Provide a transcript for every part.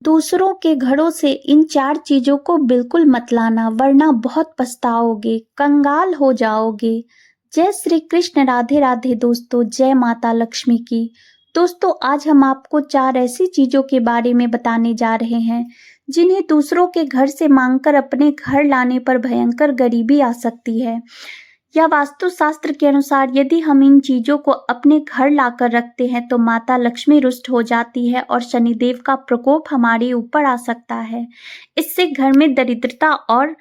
दूसरों के घरों से इन 4 चीज़ों को बिल्कुल मत लाना, वरना बहुत पछताओगे, कंगाल हो जाओगे। जय श्री कृष्ण, राधे राधे दोस्तों, जय माता लक्ष्मी की। दोस्तों, आज हम आपको 4 ऐसी चीज़ों के बारे में बताने जा रहे हैं, जिन्हें दूसरों के घर से मांगकर अपने घर लाने पर भयंकर गरीबी आ सकती है। या वास्तुशास्त्र के अनुसार यदि हम इन चीजों को अपने घर लाकर रखते हैं तो माता लक्ष्मी रुष्ट हो जाती है और शनिदेव का प्रकोप हमारे ऊपर आ सकता है। इससे घर में दरिद्रता और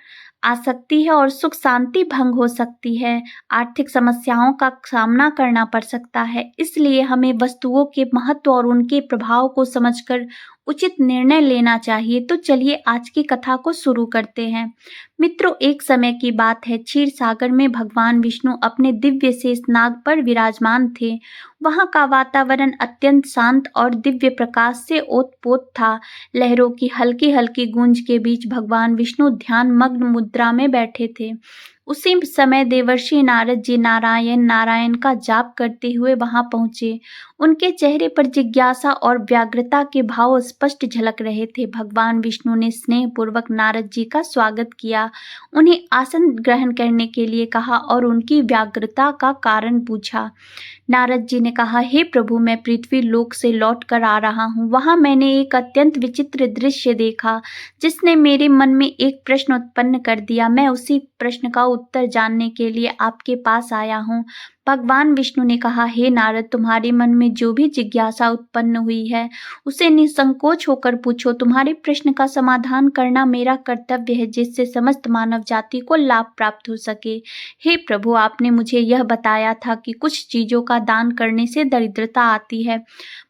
आ सकती है और सुख शांति भंग हो सकती है। आर्थिक समस्याओं का सामना करना पड़ सकता है। इसलिए हमें वस्तुओं के महत्व और उनके प्रभाव को समझकर उचित निर्णय लेना चाहिए। तो चलिए आज की कथा को शुरू करते हैं। मित्रों, एक समय की बात है, क्षीर सागर में भगवान विष्णु अपने दिव्य शेषनाग पर विराजमान थे। वहां का वातावरण अत्यंत शांत और दिव्य प्रकाश से ओतप्रोत था। लहरों की हल्की हल्की गूंज के बीच भगवान विष्णु ध्यान मग्न मुद्रा में बैठे थे। उसी समय देवर्षि नारद जी नारायण नारायण का जाप करते हुए वहां पहुंचे। उनके चेहरे पर जिज्ञासा और व्यग्रता के भाव स्पष्ट झलक रहे थे। भगवान विष्णु ने स्नेह पूर्वक नारद जी का स्वागत किया, उन्हें आसन ग्रहण करने के लिए कहा और उनकी व्यग्रता का कारण पूछा। नारद जी ने कहा, हे प्रभु, मैं पृथ्वी लोक से लौट कर आ रहा हूँ। वहां मैंने एक अत्यंत विचित्र दृश्य देखा, जिसने मेरे मन में एक प्रश्न उत्पन्न कर दिया। मैं उसी प्रश्न का उत्तर जानने के लिए आपके पास आया हूँ। भगवान विष्णु ने कहा, हे नारद, तुम्हारे मन में जो भी जिज्ञासा उत्पन्न हुई है उसे निसंकोच होकर पूछो। तुम्हारे प्रश्न का समाधान करना मेरा कर्तव्य है, जिससे समस्त मानव जाति को लाभ प्राप्त हो सके। हे प्रभु, आपने मुझे यह बताया था कि कुछ चीजों का दान करने से दरिद्रता आती है,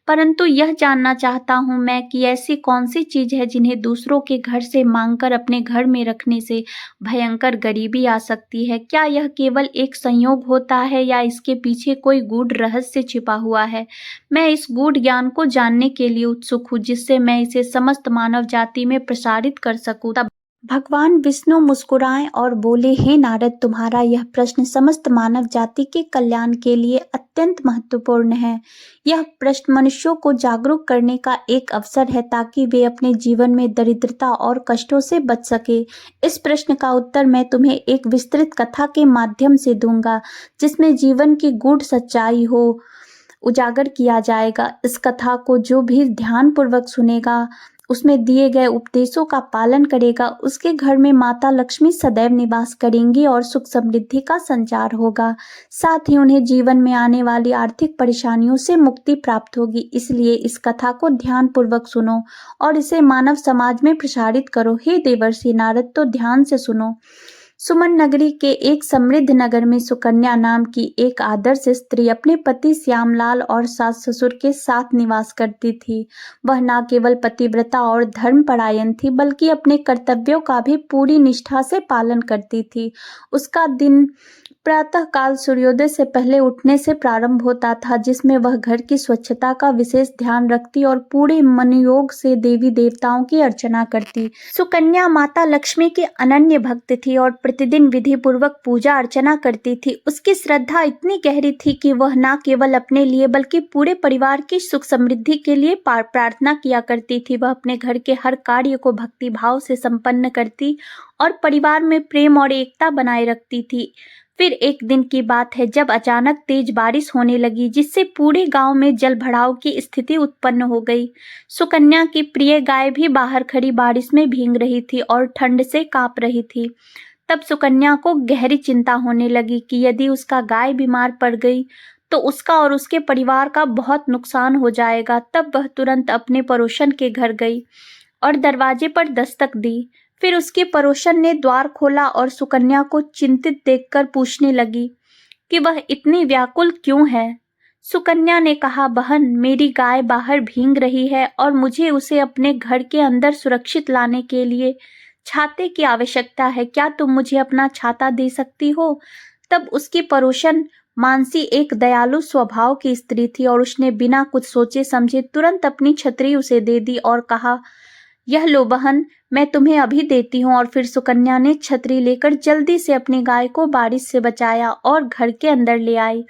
परंतु यह जानना चाहता हूं मैं कि ऐसी कौन सी चीज है जिन्हें दूसरों के घर से मांगकर अपने घर में रखने से भयंकर गरीबी आ सकती है। क्या यह केवल एक संयोग होता है या इसके पीछे कोई गूढ़ रहस्य छिपा हुआ है? मैं इस गूढ़ ज्ञान को जानने के लिए उत्सुक हूँ, जिससे मैं इसे समस्त मानव जाति में प्रसारित कर सकूं। तब भगवान विष्णु मुस्कुराए और बोले, हे नारद, तुम्हारा यह प्रश्न समस्त मानव जाति के कल्याण के लिए अत्यंत महत्वपूर्ण है। यह प्रश्न मनुष्यों को जागरूक करने का एक अवसर है, ताकि वे अपने जीवन में दरिद्रता और कष्टों से बच सके। इस प्रश्न का उत्तर मैं तुम्हें एक विस्तृत कथा के माध्यम से दूंगा, जिसमें जीवन की गूढ़ सच्चाई हो उजागर किया जाएगा। इस कथा को जो भी ध्यानपूर्वक सुनेगा, उसमें दिए गए उपदेशों का पालन करेगा, उसके घर में माता लक्ष्मी सदैव निवास करेंगी और सुख समृद्धि का संचार होगा। साथ ही उन्हें जीवन में आने वाली आर्थिक परेशानियों से मुक्ति प्राप्त होगी। इसलिए इस कथा को ध्यानपूर्वक सुनो और इसे मानव समाज में प्रसारित करो। हे देवर्षि नारद, तो ध्यान से सुनो। सुमन नगरी के एक समृद्ध नगर में सुकन्या नाम की एक आदर्श स्त्री अपने पति श्यामलाल और सास ससुर के साथ निवास करती थी। वह न केवल पतिव्रता और धर्मपरायण थी, बल्कि अपने कर्तव्यों का भी पूरी निष्ठा से पालन करती थी। उसका दिन प्रातः काल सूर्योदय से पहले उठने से प्रारंभ होता था, जिसमें वह घर की स्वच्छता का विशेष ध्यान रखती और पूरे मनोयोग से देवी देवताओं की अर्चना करती। सुकन्या माता लक्ष्मी की अनन्य भक्त थी और प्रतिदिन विधि पूर्वक पूजा अर्चना करती थी। उसकी श्रद्धा इतनी गहरी थी कि वह न केवल अपने लिए बल्कि पूरे परिवार की सुख समृद्धि के लिए प्रार्थना किया करती थी। वह अपने घर के हर कार्य को भक्ति भाव से संपन्न करती और परिवार में प्रेम और एकता बनाए रखती थी। फिर एक दिन की बात है, जब अचानक तेज बारिश होने लगी, जिससे पूरे गांव में जल भराव की स्थिति उत्पन्न हो गई। सुकन्या की प्रिय गाय भी बाहर खड़ी बारिश में भीग रही थी और ठंड से कांप रही थी। तब सुकन्या को गहरी चिंता होने लगी कि यदि उसका गाय बीमार पड़ गई तो उसका और उसके परिवार का बहुत नुकसान हो जाएगा। तब वह तुरंत अपने पड़ोसन के घर गई और दरवाजे पर दस्तक दी। फिर उसके पड़ोसन ने द्वार खोला और सुकन्या को चिंतित देखकर पूछने लगी कि वह इतनी व्याकुल क्यों है। सुकन्या ने कहा, बहन, मेरी गाय बाहर भीग रही है और मुझे उसे अपने घर के अंदर सुरक्षित लाने के लिए छाते की आवश्यकता है। क्या तुम मुझे अपना छाता दे सकती हो? तब उसकी पड़ोसन मानसी एक दयालु स्वभाव की स्त्री थी और उसने बिना कुछ सोचे समझे तुरंत अपनी छतरी उसे दे दी और कहा, यह लो बहन, मैं तुम्हें अभी देती हूँ। और फिर सुकन्या ने छतरी लेकर जल्दी से अपनी गाय को बारिश से बचाया और घर के अंदर ले आई।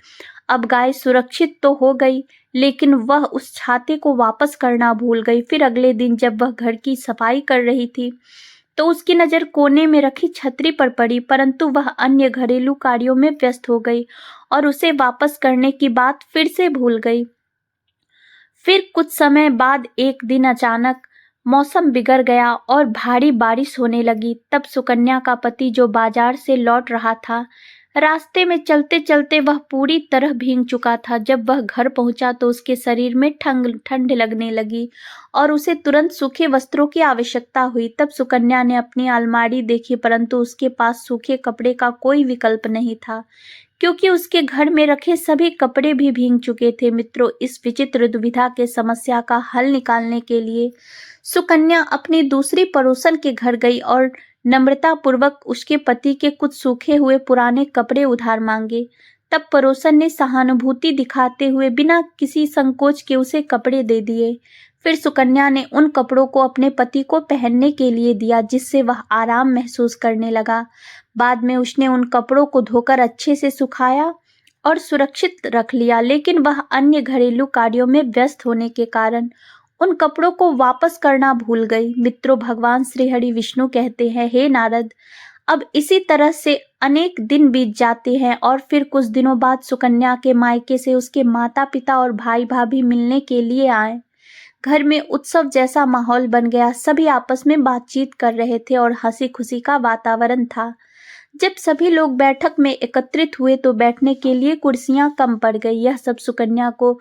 अब गाय सुरक्षित तो हो गई, लेकिन वह उस छाते को वापस करना भूल गई। फिर अगले दिन जब वह घर की सफाई कर रही थी तो उसकी नज़र कोने में रखी छतरी पर पड़ी, परंतु वह अन्य घरेलू कार्यों में व्यस्त हो गई और उसे वापस करने की बात फिर से भूल गई। फिर कुछ समय बाद एक दिन अचानक मौसम बिगड़ गया और भारी बारिश होने लगी। तब सुकन्या का पति, जो बाजार से लौट रहा था, रास्ते में चलते चलते वह पूरी तरह भीग चुका था। जब वह घर पहुंचा तो उसके शरीर में ठंड लगने लगी और उसे तुरंत सूखे वस्त्रों की आवश्यकता हुई। तब सुकन्या ने अपनी अलमारी देखी, परंतु उसके पास सूखे कपड़े का कोई विकल्प नहीं था, क्योंकि उसके घर में रखे सभी कपड़े भी भीग चुके थे। मित्रों, इस विचित्र दुविधा के समस्या का हल निकालने के लिए सुकन्या अपनी दूसरी पड़ोसन के घर गई और नम्रता पूर्वक उसके पति के कुछ सूखे हुए पुराने कपड़े उधार मांगे। तब पड़ोसन ने सहानुभूति दिखाते हुए बिना किसी संकोच के उसे कपड़े दे दिए। फिर सुकन्या ने उन कपड़ों को अपने पति को पहनने के लिए दिया, जिससे वह आराम महसूस करने लगा। बाद में उसने उन कपड़ों को धोकर अच्छे से सुखाया और सुरक्षित रख लिया, लेकिन वह अन्य घरेलू कार्यों में व्यस्त होने के कारण उन कपड़ों को वापस करना भूल गई। मित्रों, भगवान श्री हरि विष्णु कहते हैं, हे नारद, अब इसी तरह से अनेक दिन बीत जाते हैं और फिर कुछ दिनों बाद सुकन्या के मायके से उसके माता पिता और भाई भाभी मिलने के लिए आए। घर में उत्सव जैसा माहौल बन गया। सभी आपस में बातचीत कर रहे थे और हंसी खुशी का वातावरण था। जब सभी लोग बैठक में एकत्रित हुए तो बैठने के लिए कुर्सियां कम पड़ गई। यह सब सुकन्या को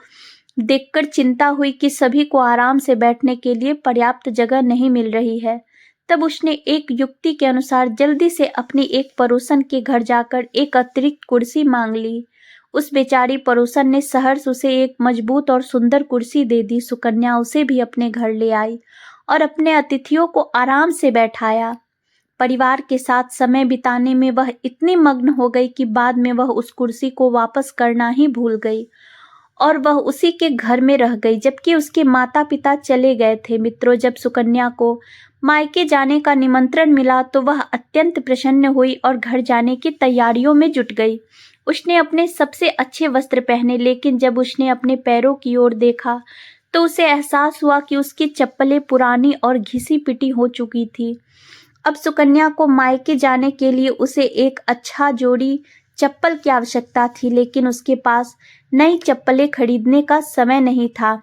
देखकर चिंता हुई कि सभी को आराम से बैठने के लिए पर्याप्त जगह नहीं मिल रही है। तब उसने एक युक्ति के अनुसार जल्दी से अपनी एक पड़ोसन के घर जाकर एक अतिरिक्त कुर्सी मांग ली। उस बेचारी पड़ोसन ने सहर्ष उसे एक मजबूत और सुंदर कुर्सी दे दी। सुकन्या उसे भी अपने घर ले आई और अपने अतिथियों को आराम से बैठाया। परिवार के साथ समय बिताने में वह इतनी मग्न हो गई कि बाद में वह उस कुर्सी को वापस करना ही भूल गई और वह उसी के घर में रह गई, जबकि उसके माता पिता चले गए थे। मित्रों, जब सुकन्या को मायके जाने का निमंत्रण मिला तो वह अत्यंत प्रसन्न हुई और घर जाने की तैयारियों में जुट गई। उसने अपने सबसे अच्छे वस्त्र पहने, लेकिन जब उसने अपने पैरों की ओर देखा तो उसे एहसास हुआ कि उसकी चप्पलें पुरानी और घिसी पिटी हो चुकी थी। अब सुकन्या को मायके जाने के लिए उसे एक अच्छा जोड़ी चप्पल की आवश्यकता थी, लेकिन उसके पास नई चप्पलें खरीदने का समय नहीं था।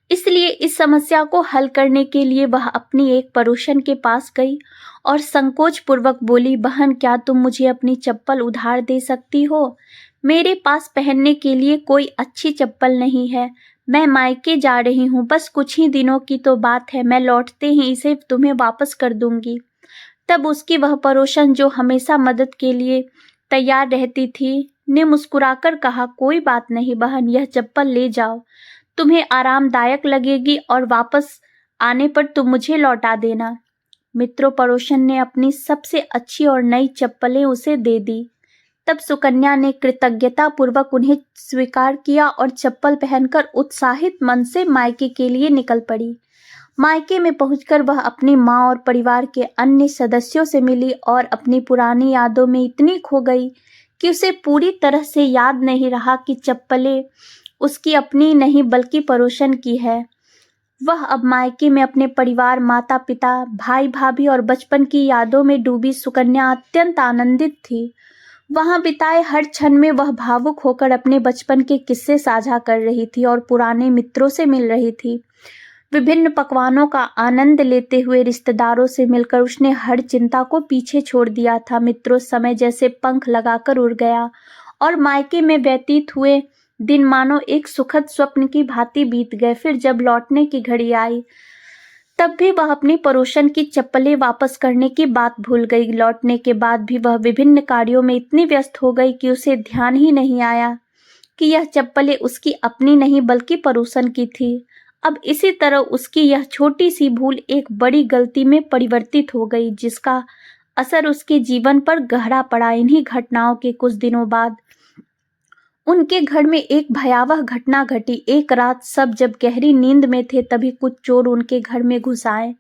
इसलिए इस समस्या को हल करने के लिए वह अपनी एक पड़ोसन के पास गई और संकोच पूर्वक बोली, बहन, क्या तुम मुझे अपनी चप्पल उधार दे सकती हो? मेरे पास पहनने के लिए कोई अच्छी चप्पल नहीं है। मैं मायके जा रही हूँ, बस कुछ ही दिनों की तो बात है। मैं लौटते ही इसे तुम्हें वापस कर दूंगी। तब उसकी वह पड़ोसन, जो हमेशा मदद के लिए तैयार रहती थी, ने मुस्कुराकर कहा, कोई बात नहीं बहन, यह चप्पल ले जाओ, तुम्हें आरामदायक लगेगी और वापस आने पर तुम मुझे लौटा देना। मित्रों, पड़ोसन ने अपनी सबसे अच्छी और नई चप्पलें उसे दे दी। तब सुकन्या ने कृतज्ञता पूर्वक उन्हें स्वीकार किया और चप्पल पहनकर उत्साहित मन से मायके के लिए निकल पड़ी। मायके में पहुंचकर वह अपनी माँ और परिवार के अन्य सदस्यों से मिली और अपनी पुरानी यादों में इतनी खो गई कि उसे पूरी तरह से याद नहीं रहा कि चप्पलें उसकी अपनी नहीं बल्कि पड़ोसन की है। वह अब मायके में अपने परिवार, माता पिता, भाई भाभी और बचपन की यादों में डूबी सुकन्या अत्यंत आनंदित थी। वहां बिताए हर क्षण में वह भावुक होकर अपने बचपन के किस्से साझा कर रही थी और पुराने मित्रों से मिल रही थी। विभिन्न पकवानों का आनंद लेते हुए रिश्तेदारों से मिलकर उसने हर चिंता को पीछे छोड़ दिया था। मित्रों, समय जैसे पंख लगाकर उड़ गया और मायके में व्यतीत हुए दिन मानो एक सुखद स्वप्न की भांति बीत गए। फिर जब लौटने की घड़ी आई तब भी वह अपनी पड़ोसन की चप्पलें वापस करने की बात भूल गई। लौटने के बाद भी वह विभिन्न कार्यों में इतनी व्यस्त हो गई कि उसे ध्यान ही नहीं आया कि यह चप्पलें उसकी अपनी नहीं बल्कि पड़ोसन की थी। अब इसी तरह उसकी यह छोटी सी भूल एक बड़ी गलती में परिवर्तित हो गई, जिसका असर उसके जीवन पर गहरा पड़ा। इन्हीं घटनाओं के कुछ दिनों बाद उनके घर में एक भयावह घटना घटी। एक रात सब जब गहरी नींद में थे, तभी कुछ चोर उनके घर में घुस आए।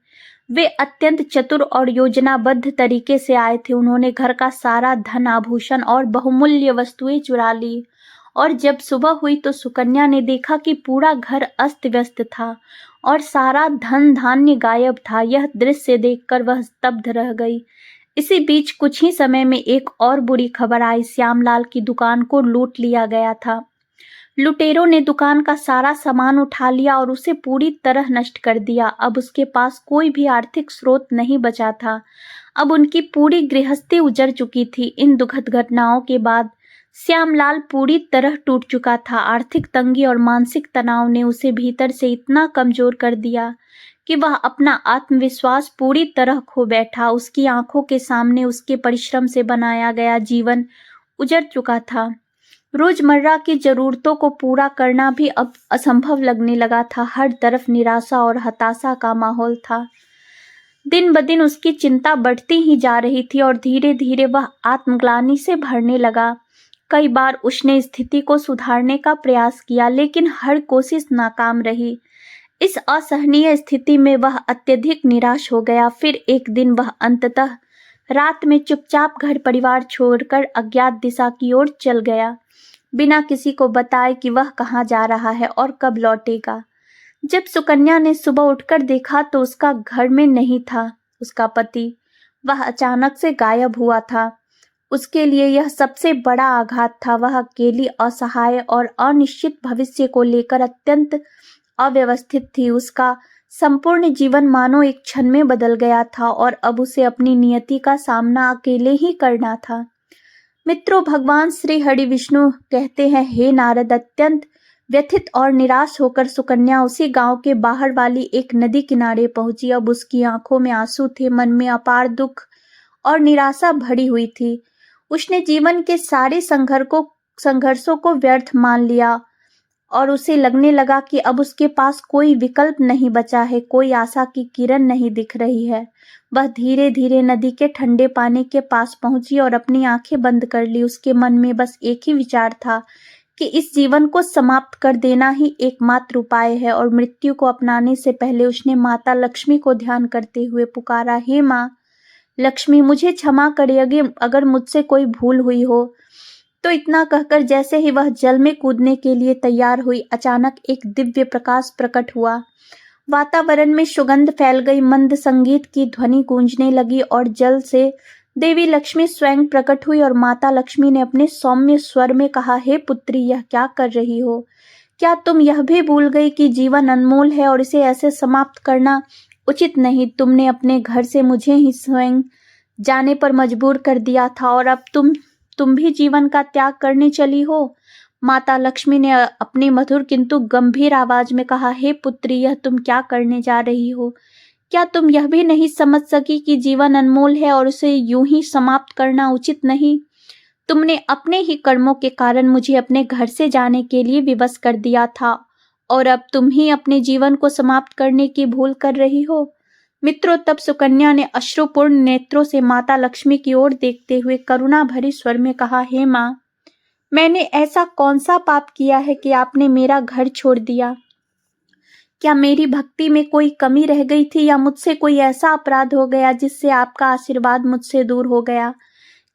वे अत्यंत चतुर और योजनाबद्ध तरीके से आए थे। उन्होंने घर का सारा धन, आभूषण और बहुमूल्य वस्तुएं चुरा ली और जब सुबह हुई तो सुकन्या ने देखा कि पूरा घर अस्त व्यस्त था और सारा धन धान्य गायब था। यह दृश्य देखकर वह स्तब्ध रह गई। इसी बीच कुछ ही समय में एक और बुरी खबर आई। श्यामलाल की दुकान को लूट लिया गया था। लुटेरों ने दुकान का सारा सामान उठा लिया और उसे पूरी तरह नष्ट कर दिया। अब उसके पास कोई भी आर्थिक स्रोत नहीं बचा था। अब उनकी पूरी गृहस्थी उजड़ चुकी थी। इन दुखद घटनाओं के बाद श्यामलाल पूरी तरह टूट चुका था। आर्थिक तंगी और मानसिक तनाव ने उसे भीतर से इतना कमजोर कर दिया कि वह अपना आत्मविश्वास पूरी तरह खो बैठा। उसकी आंखों के सामने उसके परिश्रम से बनाया गया जीवन उजड़ चुका था। रोजमर्रा की जरूरतों को पूरा करना भी अब असंभव लगने लगा था। हर तरफ निराशा और हताशा का माहौल था। दिन ब दिन उसकी चिंता बढ़ती ही जा रही थी और धीरे धीरे वह आत्मग्लानि से भरने लगा। कई बार उसने स्थिति को सुधारने का प्रयास किया, लेकिन हर कोशिश नाकाम रही। इस असहनीय स्थिति में वह अत्यधिक निराश हो गया। फिर एक दिन वह अंततः रात में चुपचाप घर परिवार छोड़कर अज्ञात दिशा की ओर चल गया, बिना किसी को बताए कि वह कहाँ जा रहा है और कब लौटेगा। जब सुकन्या ने सुबह उठकर देखा तो उसका घर में नहीं था उसका पति। वह अचानक से गायब हुआ था। उसके लिए यह सबसे बड़ा आघात था। वह अकेली, असहाय और अनिश्चित भविष्य को लेकर अत्यंत अव्यवस्थित थी। उसका संपूर्ण जीवन मानो एक क्षण में बदल गया था और अब उसे अपनी नियति का सामना अकेले ही करना था। मित्रों, भगवान श्री हरि विष्णु कहते हैं, हे नारद, अत्यंत व्यथित और निराश होकर सुकन्या उसी गांव के बाहर वाली एक नदी किनारे पहुंची। अब उसकी आंखों में आंसू थे, मन में अपार दुख और निराशा भरी हुई थी। उसने जीवन के सारे संघर्षों को व्यर्थ मान लिया और उसे लगने लगा कि अब उसके पास कोई विकल्प नहीं बचा है, कोई आशा की किरण नहीं दिख रही है। वह धीरे धीरे नदी के ठंडे पानी के पास पहुंची और अपनी आंखें बंद कर ली। उसके मन में बस एक ही विचार था कि इस जीवन को समाप्त कर देना ही एकमात्र उपाय है। और मृत्यु को अपनाने से पहले उसने माता लक्ष्मी को ध्यान करते हुए पुकारा, हे माँ लक्ष्मी, मुझे क्षमा करिए अगर मुझसे कोई भूल हुई हो। तो इतना कहकर जैसे ही वह जल में कूदने के लिए तैयार हुई, अचानक एक दिव्य प्रकाश प्रकट हुआ। वातावरण में सुगंध फैल गई, मंद संगीत की ध्वनि गूंजने लगी और जल से देवी लक्ष्मी स्वयं प्रकट हुई। और माता लक्ष्मी ने अपने सौम्य स्वर में कहा, हे पुत्री, यह क्या कर रही हो? क्या तुम यह भी भूल गई कि जीवन अनमोल है और इसे ऐसे समाप्त करना उचित नहीं? तुमने अपने घर से मुझे ही स्वयं जाने पर मजबूर कर दिया था और अब तुम भी जीवन का त्याग करने चली हो। माता लक्ष्मी ने अपनी मधुर किंतु गंभीर आवाज में कहा, हे पुत्री, यह तुम क्या करने जा रही हो? क्या तुम यह भी नहीं समझ सकी कि जीवन अनमोल है और उसे यूं ही समाप्त करना उचित नहीं? तुमने अपने ही कर्मों के कारण मुझे अपने घर से जाने के लिए विवश कर दिया था और अब तुम ही अपने जीवन को समाप्त करने की भूल कर रही हो। मित्रों, तब सुकन्या ने अश्रुपूर्ण नेत्रों से माता लक्ष्मी की ओर देखते हुए करुणा भरी स्वर में कहा, हे माँ, मैंने ऐसा कौन सा पाप किया है कि आपने मेरा घर छोड़ दिया? क्या मेरी भक्ति में कोई कमी रह गई थी या मुझसे कोई ऐसा अपराध हो गया जिससे आपका आशीर्वाद मुझसे दूर हो गया?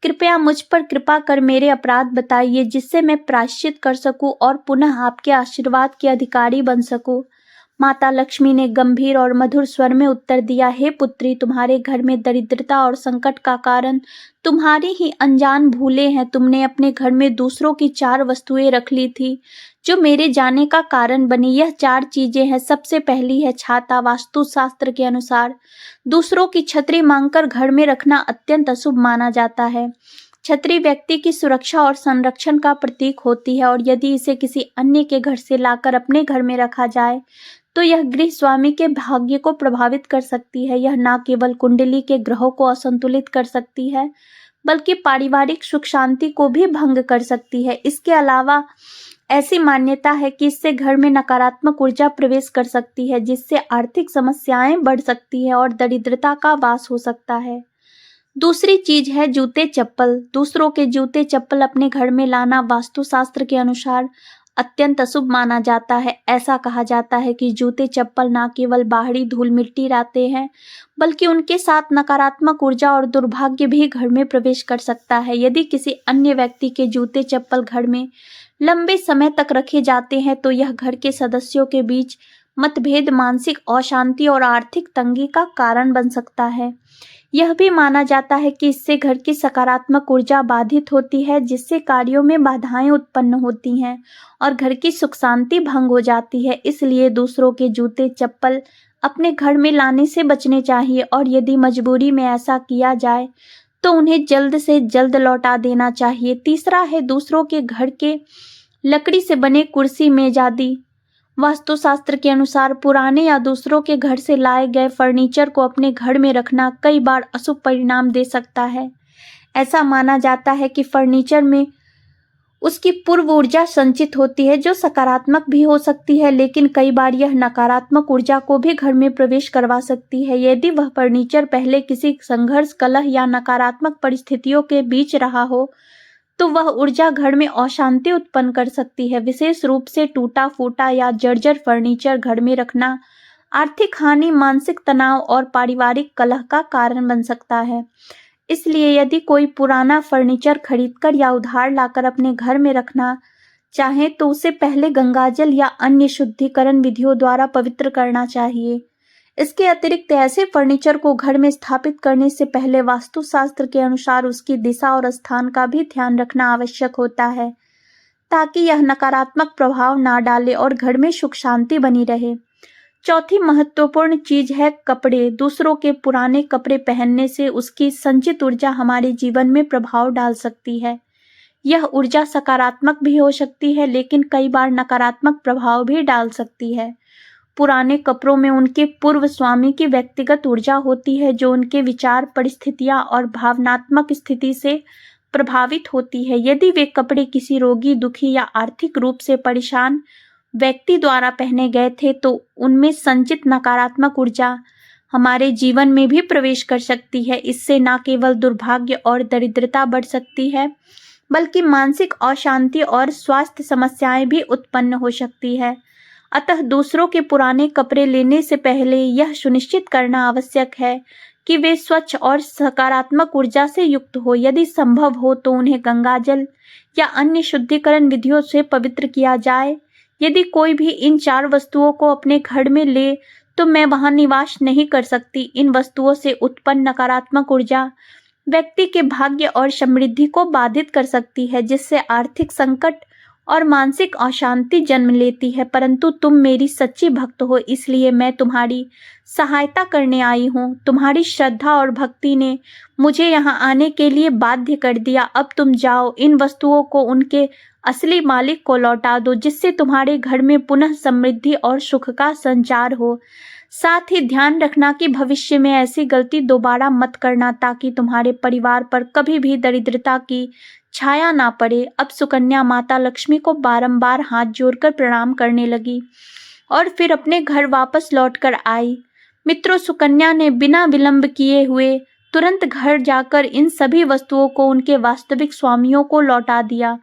कृपया मुझ पर कृपा कर मेरे अपराध बताइए, जिससे मैं प्रायश्चित कर सकूं और पुनः आपके आशीर्वाद के अधिकारी बन सकूं। माता लक्ष्मी ने गंभीर और मधुर स्वर में उत्तर दिया, हे पुत्री, तुम्हारे घर में दरिद्रता और संकट का कारण तुम्हारी ही अनजान भूलें हैं। तुमने अपने घर में दूसरों की 4 वस्तुएं रख ली थी जो मेरे जाने का कारण बनी। यह 4 चीजें हैं। सबसे पहली है छाता। वास्तु शास्त्र के अनुसार दूसरों की छतरी मांगकर घर में रखना अत्यंत अशुभ माना जाता है। छतरी व्यक्ति की सुरक्षा और संरक्षण का प्रतीक होती है और यदि इसे किसी अन्य के घर से लाकर अपने घर में रखा जाए तो यह गृह स्वामी के भाग्य को प्रभावित कर सकती है। यह न केवल कुंडली के ग्रहों को असंतुलित कर सकती है बल्कि पारिवारिक सुख शांति को भी भंग कर सकती है। इसके अलावा ऐसी मान्यता है कि इससे घर में नकारात्मक ऊर्जा प्रवेश कर सकती है, जिससे आर्थिक समस्याएं बढ़ सकती है और दरिद्रता का वास हो सकता है। दूसरी चीज है जूते चप्पल। दूसरों के जूते चप्पल अपने घर में लाना वास्तुशास्त्र के अनुसार अत्यंत अशुभ माना जाता है। ऐसा कहा जाता है कि जूते चप्पल न केवल बाहरी धूल मिट्टी लाते हैं बल्कि उनके साथ नकारात्मक ऊर्जा और दुर्भाग्य भी घर में प्रवेश कर सकता है। यदि किसी अन्य व्यक्ति के जूते चप्पल घर में लंबे समय तक रखे जाते हैं तो यह घर के सदस्यों के बीच मतभेद, मानसिक अशांति और आर्थिक तंगी का कारण बन सकता है। यह भी माना जाता है कि इससे घर की सकारात्मक ऊर्जा बाधित होती है, जिससे कार्यों में बाधाएं उत्पन्न होती हैं और घर की सुख शांति भंग हो जाती है। इसलिए दूसरों के जूते चप्पल अपने घर में लाने से बचने चाहिए और यदि मजबूरी में ऐसा किया जाए तो उन्हें जल्द से जल्द लौटा देना चाहिए। तीसरा है दूसरों के घर के लकड़ी से बने कुर्सी मेज आदि। वास्तुशास्त्र के अनुसार पुराने या दूसरों के घर से लाए गए फर्नीचर को अपने घर में रखना कई बार अशुभ परिणाम दे सकता है। ऐसा माना जाता है कि फर्नीचर में उसकी पूर्व ऊर्जा संचित होती है, जो सकारात्मक भी हो सकती है, लेकिन कई बार यह नकारात्मक ऊर्जा को भी घर में प्रवेश करवा सकती है। यदि वह फर्नीचर पहले किसी संघर्ष, कलह या नकारात्मक परिस्थितियों के बीच रहा हो तो वह ऊर्जा घर में अशांति उत्पन्न कर सकती है। विशेष रूप से टूटा फूटा या जर्जर फर्नीचर घर में रखना आर्थिक हानि, मानसिक तनाव और पारिवारिक कलह का कारण बन सकता है। इसलिए यदि कोई पुराना फर्नीचर खरीदकर या उधार लाकर अपने घर में रखना चाहे तो उसे पहले गंगाजल या अन्य शुद्धिकरण विधियों द्वारा पवित्र करना चाहिए। इसके अतिरिक्त ऐसे फर्नीचर को घर में स्थापित करने से पहले वास्तुशास्त्र के अनुसार उसकी दिशा और स्थान का भी ध्यान रखना आवश्यक होता है, ताकि यह नकारात्मक प्रभाव ना डाले और घर में सुख शांति बनी रहे। चौथी महत्वपूर्ण चीज है कपड़े। दूसरों के पुराने कपड़े पहनने से उसकी संचित ऊर्जा हमारे जीवन में प्रभाव डाल सकती है। यह ऊर्जा सकारात्मक भी हो सकती है, लेकिन कई बार नकारात्मक प्रभाव भी डाल सकती है। पुराने कपड़ों में उनके पूर्व स्वामी की व्यक्तिगत ऊर्जा होती है, जो उनके विचार, परिस्थितियां और भावनात्मक स्थिति से प्रभावित होती है। यदि वे कपड़े किसी रोगी, दुखी या आर्थिक रूप से परेशान व्यक्ति द्वारा पहने गए थे तो उनमें संचित नकारात्मक ऊर्जा हमारे जीवन में भी प्रवेश कर सकती है। इससे न केवल दुर्भाग्य और दरिद्रता बढ़ सकती है, बल्कि मानसिक अशांति और स्वास्थ्य समस्याएं भी उत्पन्न हो सकती है। अतः दूसरों के पुराने कपड़े लेने से पहले यह सुनिश्चित करना आवश्यक है कि वे स्वच्छ और सकारात्मक ऊर्जा से युक्त हो। यदि संभव हो तो उन्हें गंगाजल या अन्य शुद्धिकरण विधियों से पवित्र किया जाए। यदि कोई भी इन 4 वस्तुओं को अपने घर में ले तो मैं वहां निवास नहीं कर सकती। इन वस्तुओं से उत्पन्न नकारात्मक ऊर्जा व्यक्ति के भाग्य और समृद्धि को बाधित कर सकती है, जिससे आर्थिक संकट और मानसिक अशांति जन्म लेती है। परंतु तुम मेरी सच्ची भक्त हो, इसलिए मैं तुम्हारी सहायता करने आई हूँ। तुम्हारी श्रद्धा और भक्ति ने मुझे यहाँ आने के लिए बाध्य कर दिया। अब तुम जाओ, इन वस्तुओं को उनके असली मालिक को लौटा दो, जिससे तुम्हारे घर में पुनः समृद्धि और सुख का संचार हो। साथ ही ध्यान रखना कि भविष्य में ऐसी गलती दोबारा मत करना, ताकि तुम्हारे परिवार पर कभी भी दरिद्रता की छाया ना पड़े। अब सुकन्या माता लक्ष्मी को बारंबार हाथ जोड़कर प्रणाम करने लगी और फिर अपने घर वापस लौटकर आई। मित्रों, सुकन्या ने बिना विलंब किए हुए तुरंत घर जाकर इन सभी वस्तुओं को उनके वास्तविक स्वामियों को लौटा दिया।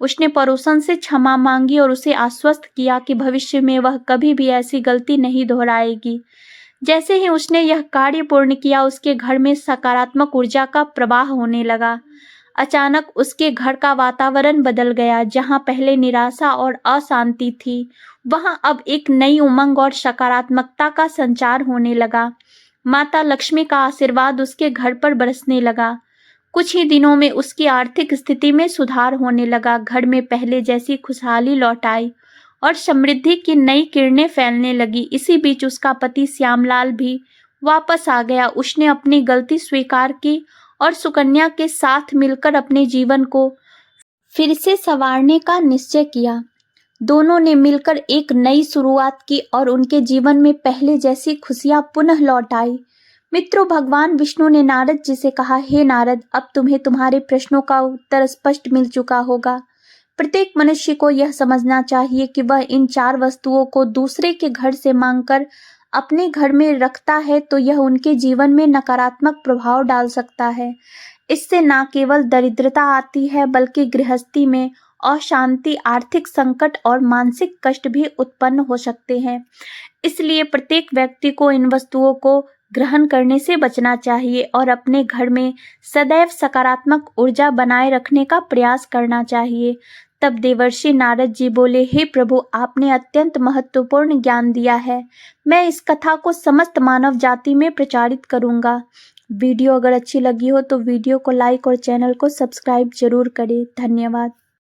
उसने पड़ोसन से क्षमा मांगी और उसे आश्वस्त किया कि भविष्य में वह कभी भी ऐसी गलती नहीं दोहराएगी। जैसे ही उसने यह कार्य पूर्ण किया, उसके घर में सकारात्मक ऊर्जा का प्रवाह होने लगा। अचानक उसके घर का वातावरण बदल गया। जहां पहले निराशा और अशांति थी, वहां अब एक नई उमंग और सकारात्मकता का संचार होने लगा। माता लक्ष्मी का आशीर्वाद उसके घर पर बरसने लगा। कुछ ही दिनों में उसकी आर्थिक स्थिति में सुधार होने लगा। घर में पहले जैसी खुशहाली लौट आई और समृद्धि की नई किरणें फैलने लगी। इसी बीच उसका पति श्यामलाल भी वापस आ गया। उसने अपनी गलती स्वीकार की और सुकन्या के साथ मिलकर अपने जीवन को फिर से संवारने का निश्चय किया। दोनों ने मिलकर एक नई शुरुआत की और उनके जीवन में पहले जैसी खुशियां पुनः लौट आई। मित्रों, भगवान विष्णु ने नारद जी से कहा, हे नारद, अब तुम्हें तुम्हारे प्रश्नों का उत्तर स्पष्ट मिल चुका होगा। प्रत्येक मनुष्य को यह समझना चाहिए कि वह इन 4 वस्तुओं को दूसरे के घर से मांगकर अपने घर में रखता है तो यह उनके जीवन में नकारात्मक प्रभाव डाल सकता है। इससे न केवल दरिद्रता आती है, बल्कि गृहस्थी में अशांति, आर्थिक संकट और मानसिक कष्ट भी उत्पन्न हो सकते हैं। इसलिए प्रत्येक व्यक्ति को इन वस्तुओं को ग्रहण करने से बचना चाहिए और अपने घर में सदैव सकारात्मक ऊर्जा बनाए रखने का प्रयास करना चाहिए, तब देवर्षि नारद जी बोले, हे प्रभु, आपने अत्यंत महत्वपूर्ण ज्ञान दिया है। मैं इस कथा को समस्त मानव जाति में प्रचारित करूंगा। वीडियो अगर अच्छी लगी हो तो वीडियो को लाइक और चैनल को सब्सक्राइब जरूर करें। धन्यवाद।